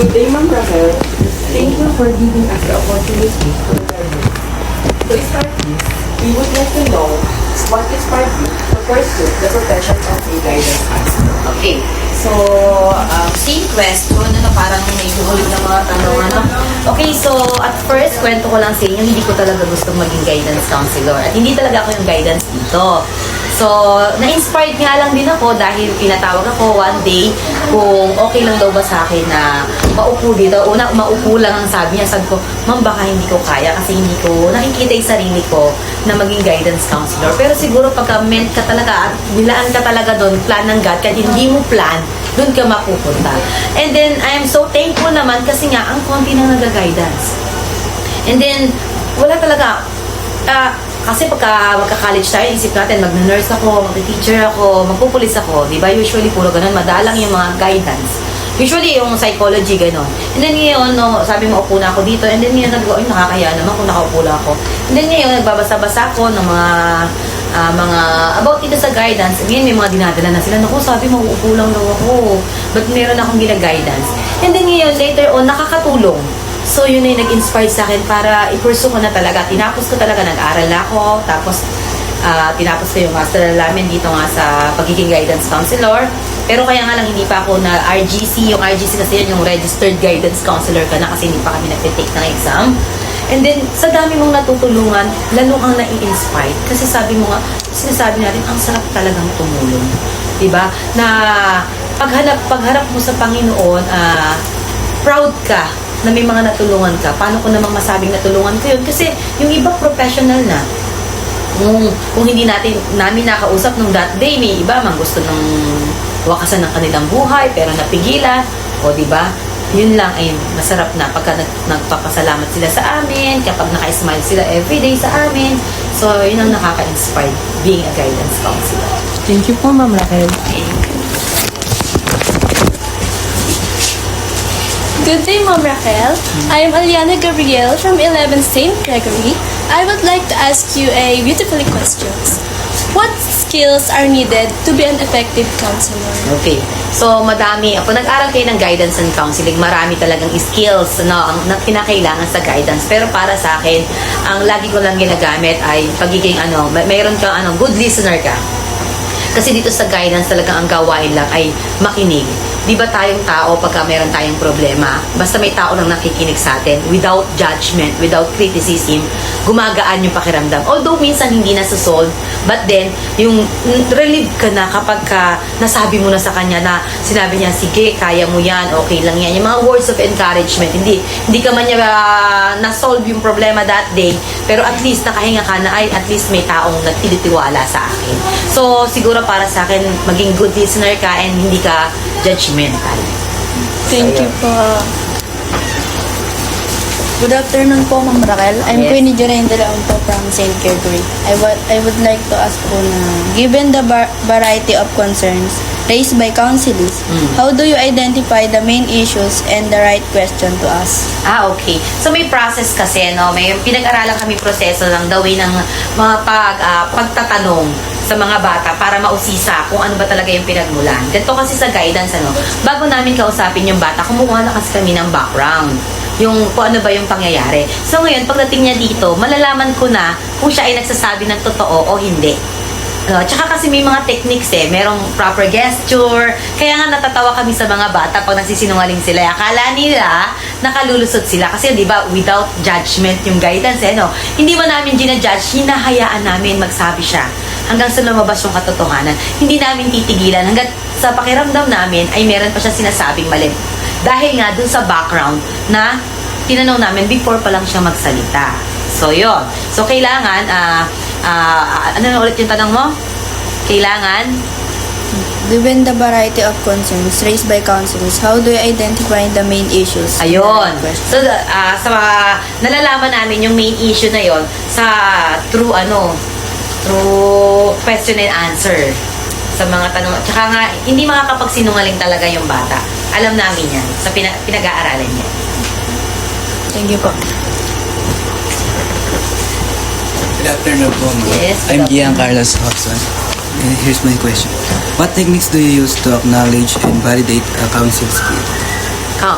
Good day, Ma'am Raquel. Thank you for giving us the opportunity to learn. To start this, we would like to know what inspired you to pursue the profession of a guidance counselor. Okay. So, same question, parang may huhulit na mga tanong, Okay, so, at first, kwento ko lang sa inyo, hindi ko talaga gustong maging guidance counselor. At hindi talaga ako yung guidance dito. So, na-inspired nga lang din ako dahil pinatawag ako one day kung okay lang daw ba sa akin na maupo dito. Una, maupo lang ang sabi niya. Sabi ko, ma'am, baka hindi ko kaya kasi hindi ko nakikita yung sarili ko na maging guidance counselor. Pero siguro pagka meant ka talaga at nilaan ka talaga doon, plan ng God, kahit hindi mo plan, doon ka mapupunta. And then, I am so thankful naman kasi nga, ang konti na nag-guidance. And then, wala talaga, kasi pagka magka-college tayo, isip natin, mag-nurse ako, mag-teacher ako, magpupulis ako, di ba? Usually, puro ganun, madalang yung mga guidance. Usually, yung psychology, gano'n. And then ngayon, no, sabi mo, upo na ako dito. And then ngayon, sabi ko, ay, nakakaya naman kung nakaupo lang ako. And then ngayon, nagbabasa-basa ako ng mga about dito sa guidance. Ngayon, may mga dinadala na sila. Naku, sabi mo, uupo lang daw ako. Ba't meron akong gina-guidance? And then ngayon, later on, nakakatulong. So, yun ay nag-inspire sa akin para i-pursue ko na talaga. Tinapos ko talaga, nag-aral ako. Tapos, tinapos ko yung master namin dito nga sa pagiging guidance counselor. Pero kaya nga lang, hindi pa ako na RGC. Yung RGC kasi yun, yung registered guidance counselor ka na kasi hindi pa kami nag-take ng exam. And then, sa dami mong natutulungan, lalo kang nai-inspire. Kasi sabi mo nga, sinasabi natin, ang sarap talagang tumulong. Diba? Na pagharap mo sa Panginoon, proud ka na may mga natulungan ka. Paano ko namang masabing natulungan ko yun? Kasi yung iba professional na. Kung hindi namin nakausap nung that day, may iba mang gusto ng wakasan ng kanilang buhay, pero napigilan. O, diba? Yun lang ay masarap na pagka nagpapasalamat sila sa amin, kapag naka-smile sila everyday sa amin. So, yun ang nakaka-inspire being a guidance counselor. Thank you po, Ma'am Raquel. Good day, Ma'am Raquel. I am Aliana Gabriel from 11th St. Gregory. I would like to ask you a beautiful question. What skills are needed to be an effective counselor? Okay. So, madami. Kung nag-aral kayo ng guidance and counseling, marami talagang skills na kinakailangan sa guidance. Pero para sa akin, ang lagi ko lang ginagamit ay pagiging mayroon kang good listener ka. Kasi dito sa guidance talagang ang gawain lang ay makinig. Di ba tayong tao, pagka meron tayong problema, basta may tao lang nakikinig sa atin, without judgment, without criticism, gumagaan yung pakiramdam. Although minsan hindi nasa-solve, but then, yung relieve ka na kapag nasabi mo na sa kanya na sinabi niya, sige, kaya mo yan, okay lang yan. Yung mga words of encouragement, hindi ka man niya na-solve yung problema that day, pero at least nakahinga ka na, ay at least may taong nagtitiwala sa akin. So, siguro para sa akin, maging good listener ka and hindi ka judgmental. Thank you po. Good afternoon po, Ma'am Raquel. I'm Yes. Queenie Jorain de Leon po from St. Gregory. I would like to ask po na, given the variety of concerns raised by counselists, how do you identify the main issues and the right question to ask? Okay. So, may process kasi, may pinag-aralan kami proseso ng the way ng mga pagtatanong sa mga bata para mausisa kung ano ba talaga yung pinagmulan. Ganito kasi sa guidance, bago namin kausapin yung bata, kumukuha na kasi kami ng background. Yung kung ano ba yung pangyayari. So ngayon, pagdating niya dito, malalaman ko na kung siya ay nagsasabi ng totoo o hindi. Tsaka kasi may mga techniques merong proper gesture. Kaya nga natatawa kami sa mga bata pag nagsisinungaling sila. Akala nila nakalulusot sila. Kasi di ba without judgment yung guidance Hindi mo namin ginajudge, hinahayaan namin magsabi siya. Hanggang sa lumabas yung katotohanan. Hindi namin titigilan. Hanggang sa pakiramdam namin ay meron pa siya sinasabing mali. Dahil nga dun sa background na tinanong namin before pa lang siya magsalita. So, yun. So, kailangan, ano na ulit yung tanong mo? Kailangan? Given the variety of concerns raised by counselists, how do you identify the main issues? Ayun. So, nalalaman namin yung main issue na yon sa through question and answer. Sa mga tanong. Tsaka nga, hindi makakapagsinungaling talaga yung bata. Alam namin yan sa pinag-aaralan niya. Thank you po. Good afternoon po, ma'am. Yes, good I'm afternoon. Gian Carlos Hobson. And here's my question. What techniques do you use to acknowledge and validate a counsel skill?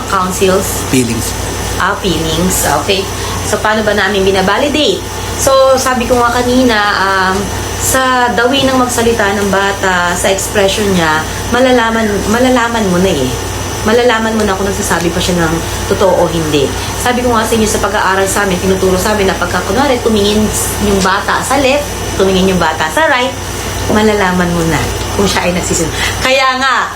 councils? Feelings. Feelings. Okay. So, paano ba namin binabalidate? So, sabi ko nga kanina, sa dawi ng magsalita ng bata, sa expression niya, malalaman mo na eh. Malalaman mo na kung nagsasabi pa siya ng totoo o hindi. Sabi ko nga sa inyo, sa pag-aaral sa amin, tinuturo sa amin na pagka kunwari, tumingin yung bata sa left, tumingin yung bata sa right, malalaman mo na kung siya ay nagsisinungaling. Kaya nga,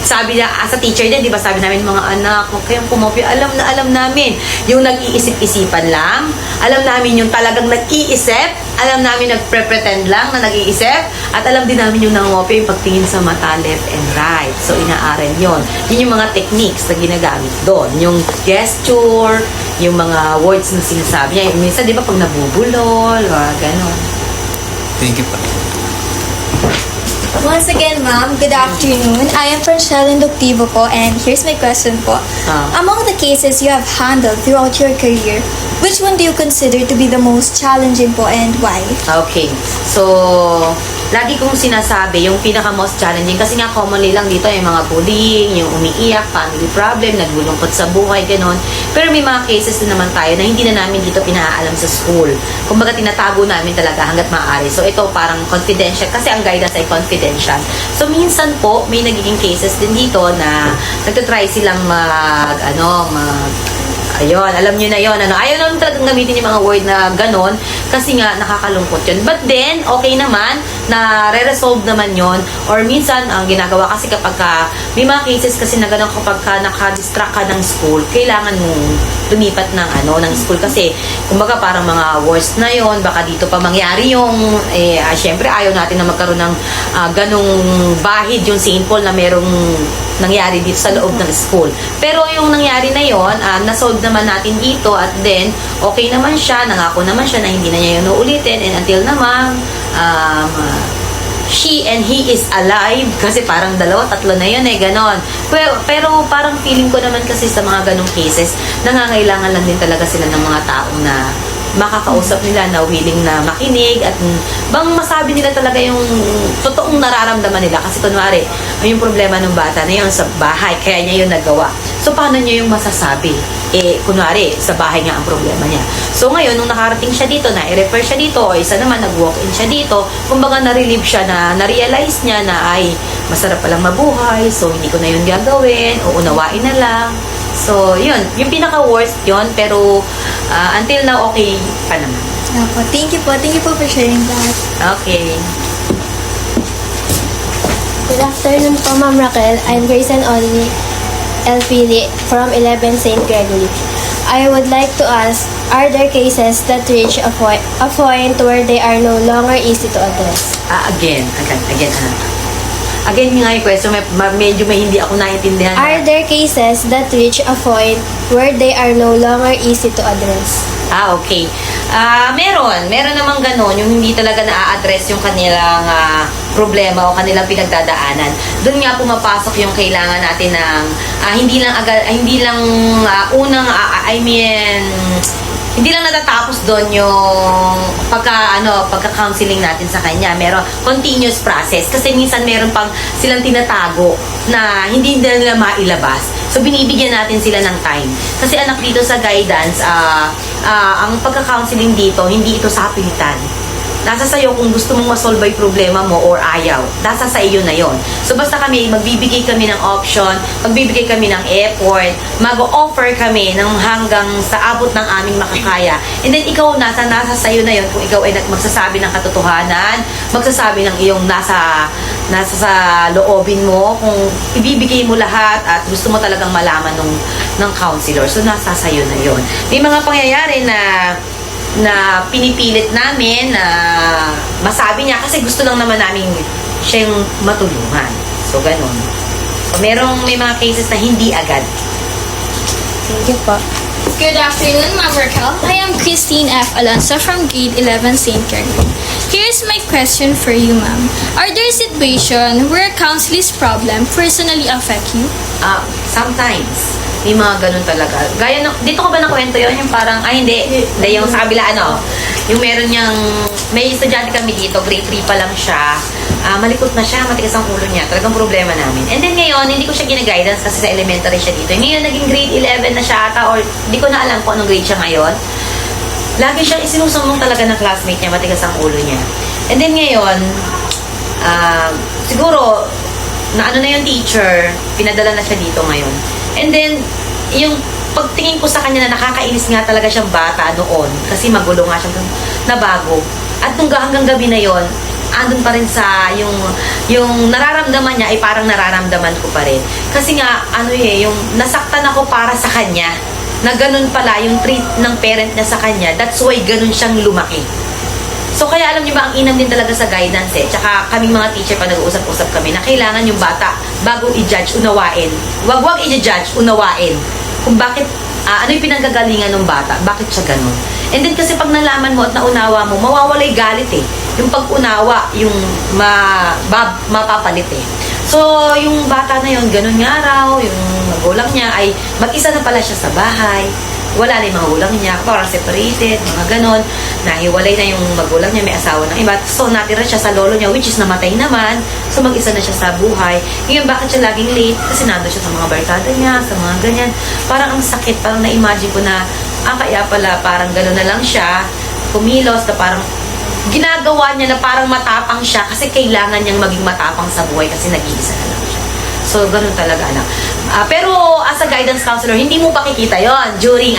sabi niya, as a teacher din, di ba, sabi namin, mga anak, huwag kayong kumopya. Alam namin, yung nag-iisip-isipan lang, alam namin yung talagang nag-iisip, alam namin nagpre-pretend lang na nag-iisip, at alam din namin yung nangopya, yung pagtingin sa mata, left and right. So, inaaral yon. Yun yung mga techniques na ginagamit doon. Yung gesture, yung mga words na sinasabi niya. Minsan, di ba, pag nabubulol, o gano'n. Thank you po. Once again, ma'am, good afternoon. I am Franchelle Inductivo po, and here's my question po. Among the cases you have handled throughout your career, which one do you consider to be the most challenging po and why? Okay. So, lagi kong sinasabi, yung pinaka-most challenging, kasi nga commonly lang dito yung mga bullying, yung umiiyak, family problem, naglulungkot sa buhay, gano'n. Pero may mga cases din naman tayo na hindi na namin dito pinaalam sa school. Kumbaga, tinatago namin talaga hanggat maaari. So, ito parang confidential, kasi ang guidance ay confidential. So, minsan po, may nagiging cases din dito na nagtatry silang ayun, alam nyo na yun. Ayaw naman talagang gamitin yung mga word na ganon kasi nga nakakalungkot yun. But then, okay naman, na re-resolve naman yun. Or minsan, ang ginagawa kasi kapag may mga cases kasi na ganon kapag naka-distract ka ng school, kailangan mong lumipat ng school kasi kumbaga parang mga worst na yon, baka dito pa mangyari yung syempre ayaw natin na magkaroon ng ganong bahid yung St. Paul na merong nangyari dito sa loob ng school. Pero yung nangyari na yon, na-solve naman natin dito at then okay naman siya, nangako naman siya na hindi na niya yun uulitin and until naman she and he is alive kasi parang dalawa, tatlo na yun ganon. Pero parang feeling ko naman kasi sa mga ganong cases, nangangailangan lang din talaga sila ng mga taong na makakausap nila na willing na makinig at bang masabi nila talaga yung totoong nararamdaman nila kasi kunwari yung problema ng bata na yun sa bahay kaya niya yun nagawa. So paano niya yung masasabi? Kunwari sa bahay nga ang problema niya. So ngayon nung nakarating siya dito na i-refer siya dito o isa naman nag-walk-in siya dito, kumbaga na-relieve siya na-realize niya na ay masarap palang mabuhay so hindi ko na yun gagawin o unawain na lang. So, yun. Yung pinaka-worst yun, pero until now, okay pa naman. Thank you po. Thank you po for sharing that. Okay. Good afternoon po, Ma'am Raquel. I'm Grayson Oli Elfili from 11 St. Gregory. I would like to ask, are there cases that reach a point where they are no longer easy to address? Again. Again nga yung question, medyo may hindi ako naiintindihan. Are there cases that reach a point where they are no longer easy to address? Okay. Meron namang ganon, yung hindi talaga na-address yung kanilang problema o kanilang pinagdadaanan. Doon nga pumapasok yung kailangan natin ng hindi lang natatapos doon yung pagka-counseling natin sa kanya. Meron continuous process kasi minsan meron pang silang tinatago na hindi nila mailabas. So binibigyan natin sila ng time. Kasi anak dito sa guidance, ang pagka-counseling dito, hindi ito sa pilitan. Nasa sa'yo kung gusto mong masolve yung problema mo or ayaw. Nasa sa iyo na yon. So basta magbibigay kami ng option, magbibigay kami ng effort, mag-offer kami ng hanggang sa abot ng aming makakaya. And then ikaw nasa sa iyo na yon kung ikaw ay magsasabi ng katotohanan, magsasabi ng iyong nasa sa loobin mo, kung ibibigay mo lahat at gusto mo talagang malaman ng counselor. So nasa sa iyo na yon. May mga pangyayari na pinipilit namin na masabi niya kasi gusto lang naman namin siya yung matulungan. So, ganun. So, may mga cases na hindi agad. Thank you po. Good afternoon, Ma'am Raquel. I am Christine F. Alonso from grade 11 St. Gregory. Here's my question for you, ma'am. Are there situations where counseling's problem personally affect you? Sometimes. May mga ganun talaga. Gaya dito ko ba nakwento yun? Yung parang, hindi yung sa kabila, yung meron may estudyante kami dito, grade 3 pa lang siya. malikot na siya, matigas ang ulo niya. Talagang problema namin. And then ngayon, hindi ko siya gina-guidance kasi sa elementary siya dito. Ngayon, naging grade 11 na siya ata or hindi ko na alam kung anong grade siya ngayon. Lagi siyang isinusumbong talaga ng classmate niya, matigas ang ulo niya. And then ngayon, siguro, na ano na yung teacher, pinadala na siya dito ngayon. And then, yung pagtingin ko sa kanya na nakakainis nga talaga siyang bata noon kasi magulo nga siya na bago. At nung hanggang gabi na yon, andun pa rin sa yung nararamdaman niya ay parang nararamdaman ko pa rin. Kasi nga, yung nasaktan ako para sa kanya na ganun pala yung treat ng parent niya sa kanya. That's why ganun siyang lumaki. So, kaya alam niyo ba, ang inam din talaga sa guidance eh. Tsaka kaming mga teacher pa nag-uusap-usap kami na kailangan yung bata bago i-judge, unawain. Wag i-judge, unawain. Kung bakit, ano yung pinanggagalingan ng bata, bakit siya ganun. And then kasi pag nalaman mo at naunawa mo, mawawalay galit eh. Yung pag-unawa, yung mapapalit eh. So, yung bata na yun, ganun nga raw, yung magulang niya ay mag-isa na pala siya sa bahay. Wala na yung magulang niya, parang separated, mga ganon. Nahiwalay na yung magulang niya, may asawa ng iba. So, natira siya sa lolo niya, which is namatay naman. So, mag-isa na siya sa buhay. Ngayon, bakit siya laging late? Kasi nando siya sa mga barkada niya, sa mga ganyan. Parang ang sakit, parang na-imagine ko na, kaya pala, parang gano'n na lang siya, kumilos, na parang ginagawa niya na parang matapang siya kasi kailangan niyang maging matapang sa buhay kasi nag-iisa na lang siya. So, ganun talaga, anak. Pero, as a guidance counselor, hindi mo pakikita yon during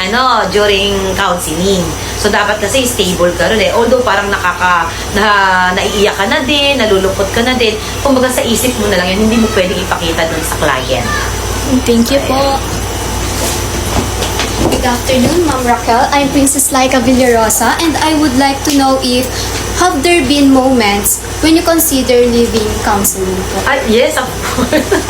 counseling. So, dapat kasi stable ka rin eh. Although, parang naiiyak ka na din, nalulungkot ka na din. Kumbaga, sa isip mo na lang yun, hindi mo pwedeng ipakita dun sa client. Thank you po. Good afternoon, Ma'am Raquel. I'm Princess Laika Villarosa, and I would like to know if have there been moments when you consider leaving counseling po? Yes, of course.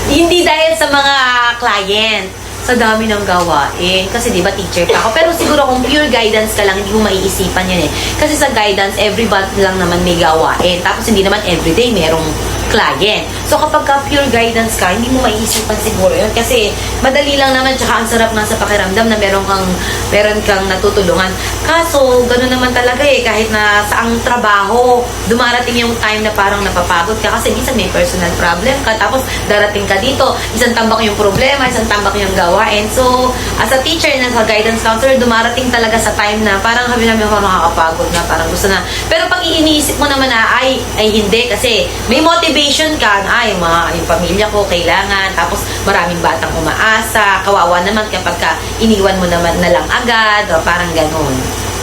Hindi dahil sa mga client, sa dami ng gawain. Kasi di ba teacher pa ako. Pero siguro kung pure guidance ka lang, hindi mo maiisipan yun eh. Kasi sa guidance, every month lang naman may gawain. Tapos hindi naman everyday merong client. So kapag ka pure guidance ka, hindi mo maiisipan siguro yun. Kasi madali lang naman, tsaka ang sarap na sa pakiramdam na meron kang natutulungan. Kaso, gano'n naman talaga eh. Kahit na sa ang trabaho, dumarating yung time na parang napapagod ka. Kasi minsan may personal problem ka. Tapos darating ka dito, isang tambak yung problema, isang tambak yung gawain. So, as a teacher and as a guidance counselor, dumarating talaga sa time na parang kami namin ako nakakapagod na, parang gusto na. Pero pag iniisip mo naman na, ay hindi, kasi may motivation ka na, yung pamilya ko kailangan, tapos maraming batang umaasa, kawawa naman kapag ka iniwan mo naman na lang agad, o parang ganun.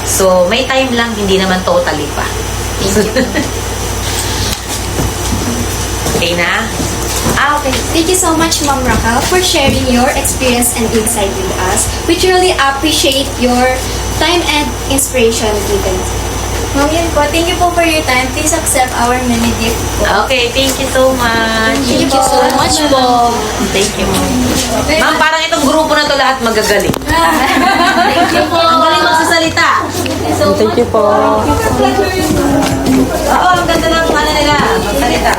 So, may time lang, hindi naman totally pa. Thank you. Okay na? Okay. Thank you so much, Ma'am Raquel, for sharing your experience and insight with us. We truly appreciate your time and inspiration given. Ma'am, yun po. Thank you po for your time. Please accept our mini gift po. Okay, thank you so much. Thank you so much po. Thank you. Ma'am, parang itong grupo na to lahat magagaling. Thank you po. Ang galing magsasalita. Thank you po. Oo, ang ganda ng nila. Magsalita.